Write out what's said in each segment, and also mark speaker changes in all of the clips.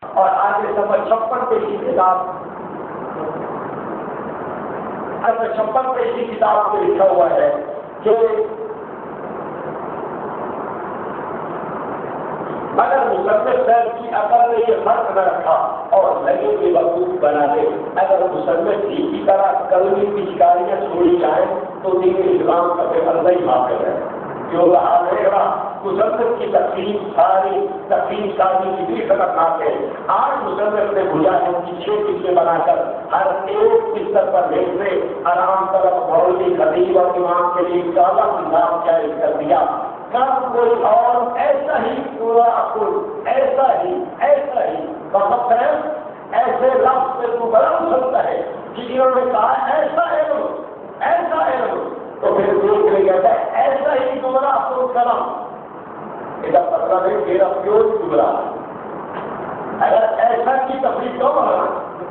Speaker 1: اور آگے صفحہ 56 پہ اسی کتاب 56 پہ اسی کتاب میں لکھا ہوا ہے کہ اگر مصنف صاحب کی عقل نے یہ فرق نہ رکھا اور لگے کے وقوف بنا دے، اگر مصنف کی طرح کلمی کی شکاریاں چھوڑی جائیں تو دین اسلام کا پیغمبر ہی حاصل ہے. جو رہا رہے گا مصنف کی تقسیم سازی کی بھی خطرناک ہے. آج مصنف نے مجاہد کی 6 قسطیں بنا کر ہر ایک بستر پر بھیجنے آرام طلب مولوی خطیب اور امام کے لیے زیادہ نظام جائز کر دیا. کب کوئی اور ایسا ہی پورا ایسا ہی وقت ہے ایسے لفظ سے تو بڑا ہو سکتا ہے کہ انہوں نے کہا ایسا علم تو پھر دیکھ لے گا ایسا ہی گمراہ تو کرم یہ مطلب ہے میرا پیور گمراہ. اگر ایسا کی تفریح تو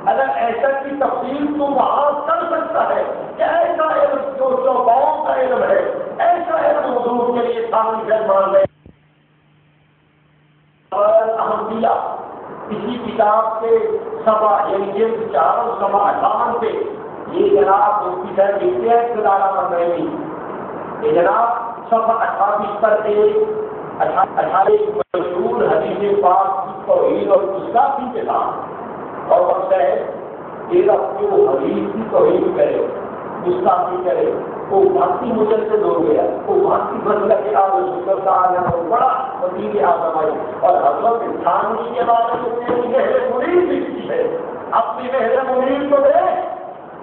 Speaker 1: اگر ایسا کی تفصیل تو وہاں کر سکتا ہے کہ ایسا علم جو چوباؤں کا علم ہے ایسا علم حضور کے لیے سامنے سے مان لے. احمدیہ اسی کتاب کے صفحہ یعنی جلد 4 صفحہ 58 پہ یہ جناب مفتی صاحب لکھتے ہیں ابتداء مندرمی یہ جناب صفحہ 28 پر 18 مشہور حدیث پاک کی توحید اور گستاخی کے ساتھ اور وقت ہے کہ جو حدیث کی توحید کرے گستاخی کرے وہ بھارتی مجلد ہو گیا وہ بھارتی مسئلہ کے شکر کا آنا بڑا وزیر اعظم ہے. اور حضرت تھانوی کے بارے میں مہر منیر لکھتی ہے. اپنی مہر منیر کو دے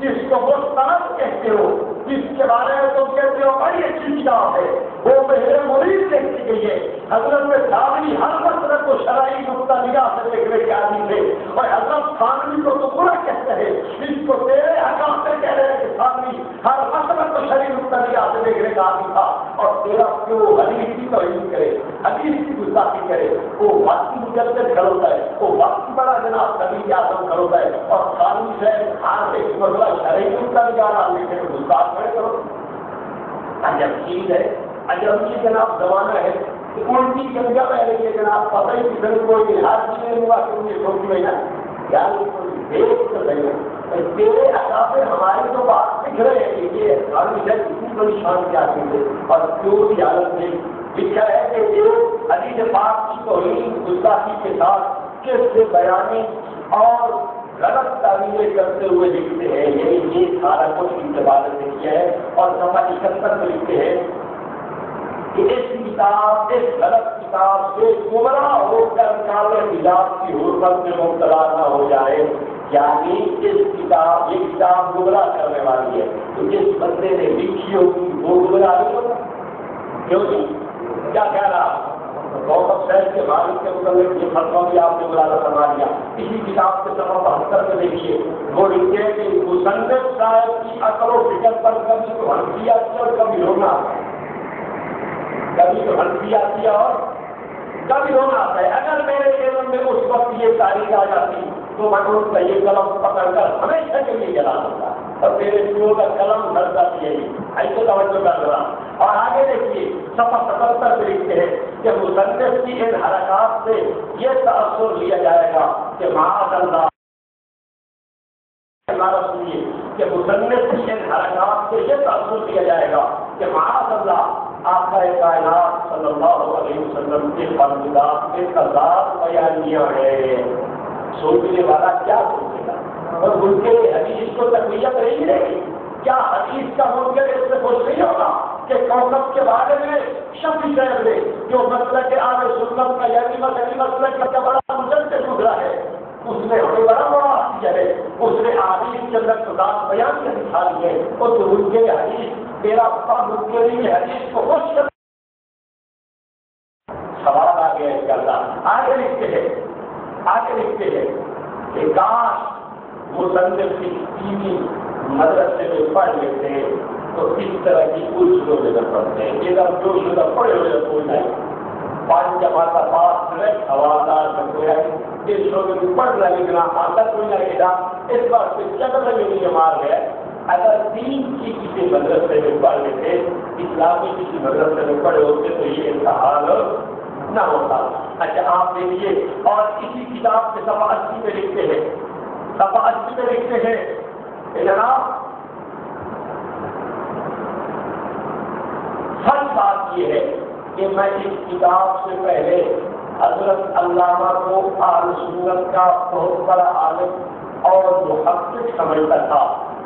Speaker 1: جس کو وہ سند کہتے ہو جس کے بارے میں تم کہتے ہو بڑی اچھی کتاب ہے وہ مہر منیر لکھی گئی ہے. حضرت تھانوی ہر مسئلہ کو شرعی نقطہ نگاہ سے دیکھنے کے عادی تھے اور حضرت تھانوی کو تو برا کہتے ہیں اس کو تیرے حکام سے کہہ رہے ہیں کہ تھانوی ہر مسئلہ کو شرعی نقطہ نگاہ سے دیکھنے کا عادی تھا اور تیرا کیوں حدیث کی توہین کرے حدیث کی گستاخی کرے وہ واقعی مجلد کھڑوتا ہے وہ واقعی بڑا جناب نبی اعظم کھڑوتا ہے اور تھانوی سے ہر ایک مسئلہ شرعی نقطہ نگاہ دیکھنے کو گستاخ کھڑے کرو. عجب چیز ہے عجب یہ جناب زمانہ ہے الٹی گنگا بہ رہی ہے جناب پتہ ہی کسی کوئی لحاظ نہیں ہوا کہ مجھے چھوٹی مہینہ یار دیکھ تو رہی تیرے اکابر ہماری تو بات دکھ رہے ہیں کہ یہ ہمیشہ کتنی بڑی شان کی آتی ہے اور کیوں کی حالت میں لکھا ہے کہ یہ حدیث پاک کی توہین گستاخی کے ساتھ قصے بیانی اور غلط تعمیریں کرتے ہوئے لکھتے ہیں. یعنی یہ سارا کچھ انتبادت سے کیا ہے اور صفحہ 71 میں لکھتے ہیں کہ اس غلط کتاب سے گمراہ ہو کر نکالے حجاب کی حرمت میں مبتلا نہ ہو جائے. یعنی یہ کتاب گمراہ کرنے والی ہے تو جس بندے نے لکھی ہوگی وہ گمراہ نہیں ہوگا. کیوں نہیں کیا کہہ رہا گوتم صاحب کے مالک کے متعلق یہ فتویٰ بھی آپ نے ملازہ فرما دیا. اسی کتاب کے صفحہ 72 میں دیکھیے وہ لکھتے ہیں کہ مصنف صاحب کی عقل و فکر پر کبھی تو ہنسی آتی ہے اور کبھی رونا آتا ہے کبھی تو ہنسی آتی ہے اور کبھی رونا آتا ہے. اگر میرے علم میں اس وقت یہ تاریخ آ جاتی تو میں اس کا یہ قلم پکڑ کر ہمیشہ کے لیے جلا سکتا اور میرے شروع کا قلم ڈر جاتی ہے ایسے توجہ کر رہا. اور آگے دیکھیے صفحہ 77 میں لکھتے ہیں کہ مصنف کی ان حرکات سے یہ تاثر لیا جائے گا کہ معاذ اللہ سنیے کہ مصنف کی ان حرکات سے یہ تاثر لیا جائے گا کہ معاذ اللہ آقا کائنات صلی اللہ علیہ وسلم کے فرمودات کے تضاد بیانیاں ہیں. سوچنے والا کیا سوچے گا اور ان کے حدیث کو تقویت نہیں رہے گی. کیا حدیث کا منکر اس سے خوش نہیں ہوگا کہ کوکب کے بارے میں شفیع صاحب نے جو مسلک اہل سنت کا یعنی مذہبی مسلک کا بڑا مجدد گزرا ہے اس نے ہمیں بڑا بڑا کیا ہے اس نے حدیث کے اندر تضاد بیان کر دکھا دی ہے اور تو ان کے حدیث تیرا منکرین حدیث کو خوش کر سوال آ گیا ہے. کرتا آگے لکھتے ہیں کہ کاش مصنف کی ٹیوی مدرسے میں پڑھ لیتے ہیں تو اس طرح کی کچھ لوگ ادھر پڑھتے ہیں ادھر جو شدہ پڑھے ہوئے کوئی نہیں 5 جماعت کا پاس ڈائریکٹ ہوادار بنتے ہیں اس لوگ بھی پڑھ رہے لیکن آتا کوئی نہ گا اس بار سے چکر میں نہیں مار گیا. اگر دین کی کسی مدرسے میں پڑھ لیتے اسلامی کسی مدرسے میں پڑھے ہوتے تو یہ انتحال نہ ہوتا. اچھا آپ دیکھیے اور اسی کتاب کے صفحہ 80 میں لکھتے ہیں، صفحہ 80 میں لکھتے ہیں کہ جناب سچ بات یہ ہے کہ میں اس کتاب سے پہلے حضرت علامہ کو اہل سنت کا بہت بڑا عالم اور محقق سمجھتا تھا،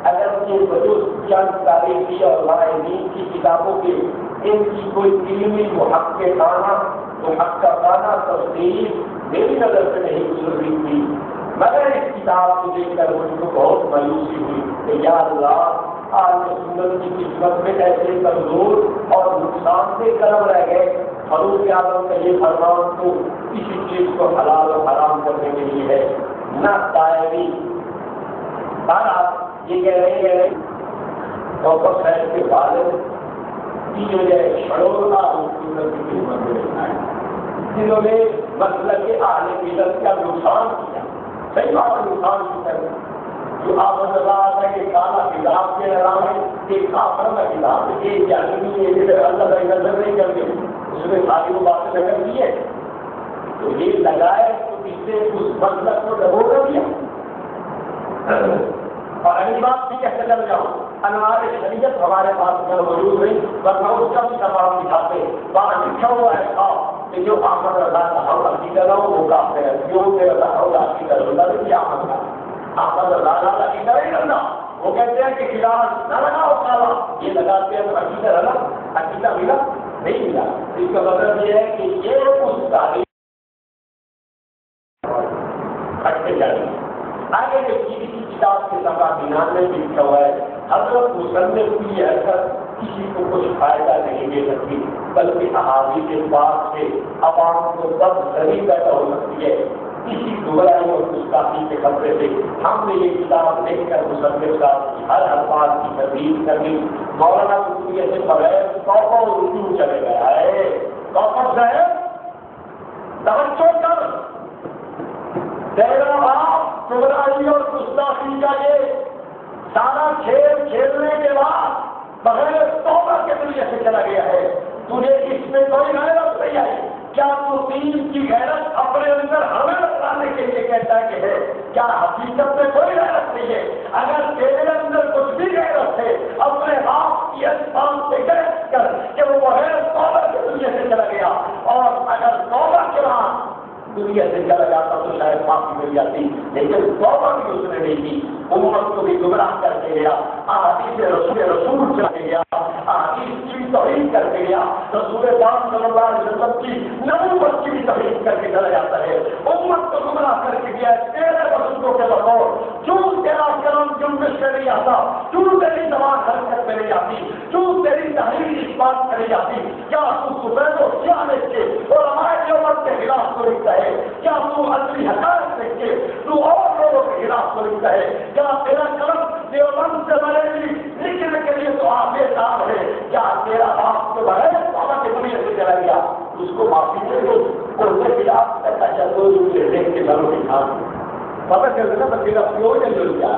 Speaker 1: اگر یہ وجود چند تاریخی اور ماہرین کی کتابوں کے ان کی کوئی علمی محققانہ تفصیل میری نظر سے نہیں گزر رہی تھی، مگر اس کتاب کو دیکھ کر مجھ کو بہت مایوسی ہوئی کہ یا اللہ آج سنت کی قسمت میں ایسے کمزور اور نقصان دہ قلم رہ گئے۔ فاروق اعظم کا یہ فرمان تو کسی چیز کو حلال و حرام کرنے کے لیے ہے، نہ دائمی یہ کہہ رہے ہیں توبہ خیر کے والد کی جو ہے شڑولہ سنت کی خدمت میں رہنا ہے، جنہوں نے مسلک کے اہل بدعت کا نقصان کیا، صحیح بات ہے نقصان کیا جو آپ ہے کہ کالا کتاب کے نام ہے ایک کافر کا کتاب ہے، ایک جانبی اللہ کا نظر نہیں کرتے اس میں ساری وہ باتیں نظر دی ہے تو یہ لگائے تو اس سے اس مسلک کو ڈبو کر دیا۔ اور اگلی بات بھی کیسے چل جاؤں، انوار شریعت ہمارے پاس موجود نہیں، ورنہ اس کا بھی تمام دکھاتے وہاں لکھا ہوا ہے کہ جو احمد رضا کا ہم عقیدہ نہ ہو وہ کافر ہے، جو رضا ہوگا عقیدہ رضا نہیں احمد کا احمد رضا کا عقیدہ نہیں کرنا، وہ کہتے ہیں کہ خلاف نہ لگاؤ کالا، یہ لگاتے ہیں تو عقیدہ رضا عقیدہ ملا نہیں ملا، اس کا مطلب یہ ہے کہ یہ اس تاریخ ہٹتے جائیں۔ آگے جو کسی کتاب کے صفحہ 99 میں لکھا ہوا ہے حضرت مصنف کی یہ حرکت کسی کو کچھ فائدہ نہیں دے سکتی بلکہ احادیث پاک سے عوام کو بدظنی پیدا ہو سکتی ہے، کسی گمراہی اور گستاخی کے خطرے سے ہم نے یہ کتاب دیکھ کر مصنف صاحب کی ہر الفاظ کی تردید کرنی، مولانا قطبیہ سے بغیر توبہ و رجوع چلے گیا ہے۔ توبہ ہے توجہ کر تیرا باپ گمراہی اور گستاخی کا یہ سارا کھیل کھیلنے کے بعد بغیر توبہ کے ذریعے سے چلا گیا ہے، تجھے اس میں کوئی غیرت نہیں آئی، کیا تو دین کی غیرت اپنے اندر ہمیں بتانے کے لیے کہتا ہے کہ ہے، کیا حقیقت میں کوئی غیرت نہیں ہے؟ اگر تیرے اندر کچھ بھی غیرت ہے اپنے آپ کی اس بات سے غیرت کر کہ وہ بغیر توبہ کے ذریعے سے چلا گیا، اور اگر توبہ کے بعد دنیا سے چلا جاتا تو شاید معافی مل جاتی، لیکن توبہ بھی اس نے نہیں کی، امت کو بھی گمراہ کر کے گیا، احادیث رسول چلا کے گیا، احادیث کی توہین کر کے گیا، رسول پاک صلی اللہ علیہ وسلم کی نبوت کی بھی توہین کر کے چلا جاتا ہے، امت کو گمراہ کر کے گیا تیرے رسولوں کے بطور، کیوں تیرا کلام جنبش سے نہیں آتا، کیوں تیری زبان حرکت میں نہیں آتی، کیوں تیری تحریر اس بات میں نہیں آتی، کیا تو سفید و سیاہ لکھ کے اور ہمارے امت کے خلاف کو لکھتا ہے، کیا تو اصلی حقائق دیکھ کے تو اور لوگوں کے خلاف کو لکھتا ہے، کیا تیرا قلم دیوبند سے بریلوی لکھنے کے لیے تو آسان ہے، کیا تیرا باپ کے بغیر توبہ کے دنیا سے چلا گیا اس کو معافی دے دو، اور اس کے خلاف ایسا چلو دیکھ کے گھروں کے ساتھ پتہ چلتا نا تو تیرا پیو نے جو کیا،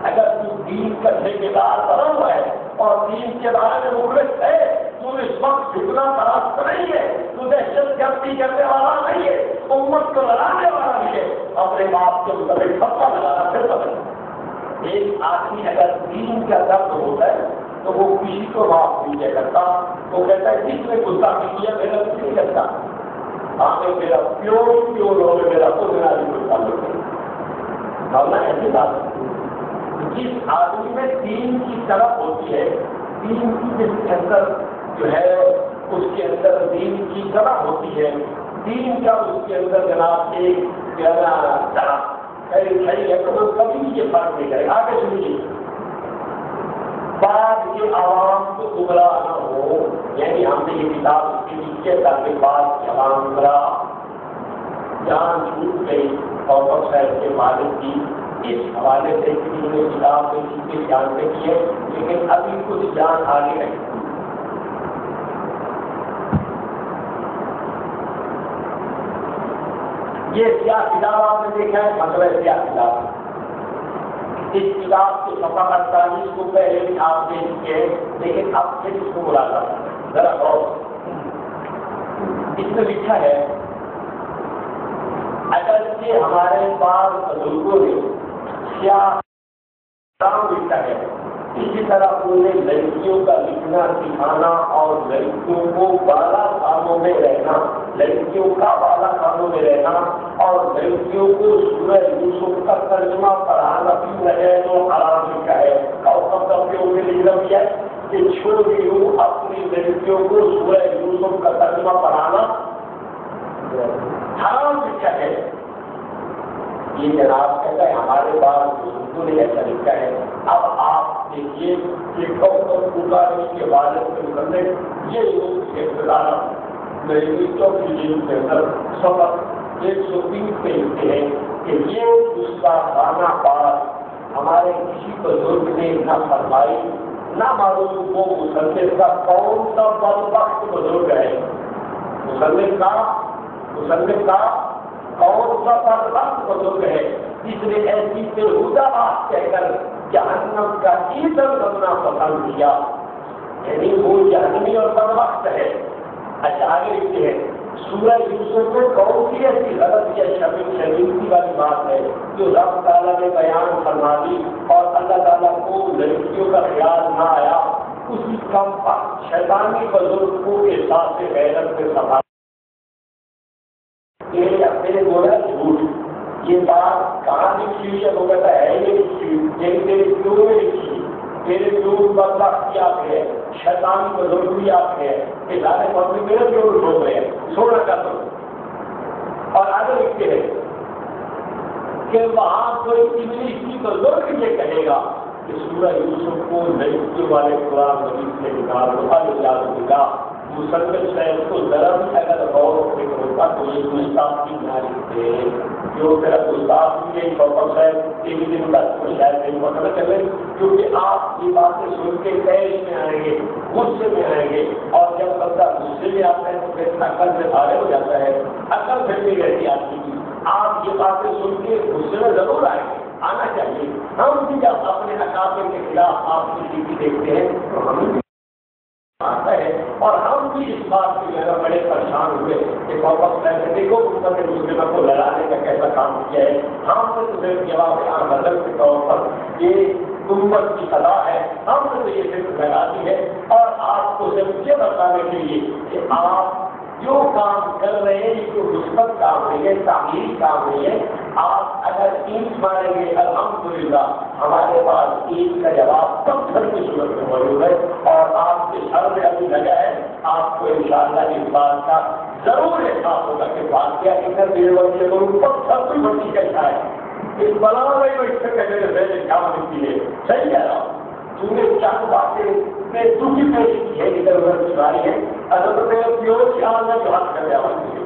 Speaker 1: اگر تو دین کا ٹھیکیدار بنا ہوا ہے اور دین کے بارے میں مخلص ہے، تو اس وقت جھکنا پرست نہیں ہے، تو دہشت گردی کرنے والا نہیں ہے، امت کو لڑانے والا نہیں ہے، اپنے باپ کے مطابق پتہ لگانا پھر پتہ۔ ایک آدمی اگر دین کا درد ہوتا ہے تو وہ کسی کو معاف نہیں کرتا، وہ کہتا ہے جس نے گستاخی کیا میرا نہیں کرتا، آگے میرا پیور ہو میرا خود تعلق ہے، ایسی بات جس آدمی میں دین کی طرف ہوتی ہے، دین کی جس کے اندر جو ہے اس کے اندر دین کی طرف ہوتی ہے، دین کا اس کے اندر جناب ایک طرح ہے تو وہ کبھی یہ فرق نہیں کرے۔ آگے سنیے، بعد کے عوام کو گمراہ نہ ہو، یعنی ہم نے یہ کتاب اس کے نیچے تاکہ بعد کے عوام گمراہ جان چھوٹ گئی اور صاحب کے مالک کی اس حوالے سے انہوں نے کتاب میں چیزیں جانتے کی ہے، لیکن ابھی کچھ جان آگے نہیں۔ یہ کیا کتاب آپ نے دیکھا ہے، مطلب کیا کتاب، اس کتاب کے صفحہ 48 کو پہلے بھی آپ دیکھ کے، لیکن اب پھر اس کو بلا تھا ذرا غور، اس میں لکھا ہے اگر اگرچہ ہمارے پاس بزرگوں نے کیا کام لکھا ہے، اسی طرح انہیں لڑکیوں کا لکھنا سکھانا اور لڑکیوں کو بالا خانوں میں رہنا، لڑکیوں کا بالا خانوں میں رہنا اور لڑکیوں کو سورہ یوسف کا ترجمہ پڑھانا بھی نجائز و حرام لکھا ہے۔ اور سب کے لکھنا بھی ہے کہ چھوٹی ہوں اپنی لڑکیوں کو سورہ یوسف کا ترجمہ پڑھانا حرام لکھا ہے۔ یہ جناب کہتا ہے ہمارے پاس بزرگوں نے ایسا لکھا ہے۔ اب آپ دیکھیے کہ پکارنے کے والد کے کرنے یہ لوگ ابتدانا میری چوتھی جلد کے اندر سبق 120 پہ لکھتے ہیں کہ یہ اس کا خانہ پاس ہمارے کسی بزرگ نے نہ فرمائی، نہ معلوم وہ مصنف کا کون سا بدبخت بزرگ ہے، مصنف کا کون سا بدبخت بزرگ ہے جس نے ایسی بےہودہ بات کہہ کر جہنم کا ایندھن بننا پسند کیا، یعنی وہ جہنمی اور بدبخت ہے۔ اچھا آگے لکھتے ہیں سورہ یوسف میں کون سی ایسی غلط یا شرمندگی والی بات ہے جو رب تعالیٰ نے بیان فرما دی اور اللہ تعالیٰ کو لڑکیوں کا خیال نہ آیا، اسی کم شیطانی بزرگوں کے ساتھ سے غیرت سے سنبھال اپنے بولا جھوٹ۔ یہ بات کہاں لکھی ہوئی ہے؟ وہ کہتا ہے یہ لکھی ہوئی تیرے پیو میں لکھی، تیرے پیو بدبخت کی آپ ہے، شیطانی بزرگ بھی آپ ہے کہ زیادہ پبلک میرے پیو ہو گئے سونا کا تو۔ اور آگے لکھتے ہیں کہ وہاں کوئی ابلیس کی بزرگ یہ کہے گا کہ سورہ یوسف کو لڑکیوں والے قرآن مجید سے نکال دو، اللہ مسلم شہر کو ذرا بھی اگر غور و فکر ہوتا تو یہ گستاخ کی نہ لکھتے جو میرا گستاخ بھی ہے بہت صاحب ایک دن کا شاید نہیں پتہ چلے، کیونکہ آپ یہ باتیں سن کے پیش میں آئیں گے، غصے میں آئیں گے، اور جب بندہ غصے میں آتا ہے تو پھر عقل سے بھارے ہو جاتا ہے، عقل پھر نہیں رہتی آدمی کی۔ آپ یہ باتیں سن کے غصے میں ضرور آئیں گے، آنا چاہیے۔ ہم بھی جب اپنے اکابر کے خلاف آپ کی ٹی وی دیکھتے ہیں تو ہم آتا ہے، اور ہم بھی اس بات کی جگہ بڑے پریشان ہوئے کہ دیکھو مسلم کو لڑانے کا کیسا کام کیا ہے۔ ہم نے تمہیں جواب بدل کے طور پر یہ امت کی صدا ہے، ہم نے تو یہ فکر لگا دی ہے، اور آپ کو صرف یہ بتانے کے لیے کہ آپ جو کام کر رہے ہیں یہ کوئی مثبت کام نہیں ہے، تعمیری کام نہیں ہے۔ آپ اگر اینٹ ماریں گے الحمدللہ ہمارے پاس اینٹ کا جواب پتھر کی صورت میں موجود ہے، اور آپ کے سر میں ابھی لگا ہے، آپ کو انشاءاللہ اس بات کا ضرور احساس ہوگا کہ واقعہ اتنا دیر وقت پتھر کوئی بچی کیسا ہے، اس بلا میں اس سے کہنے سے کیا ملتی ہے۔ صحیح کہہ رہا ہوں، چونکہ چند باتیں میں دکھی پیش کی ہے ادھر ادھر کی باری ہے، اگر میرے پیور خیال میں جو حق کرنے والی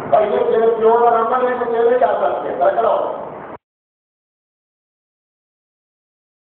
Speaker 1: اور یہ میرے پیور اور عمل ہے تو میرے جا سکتے ہیں کرو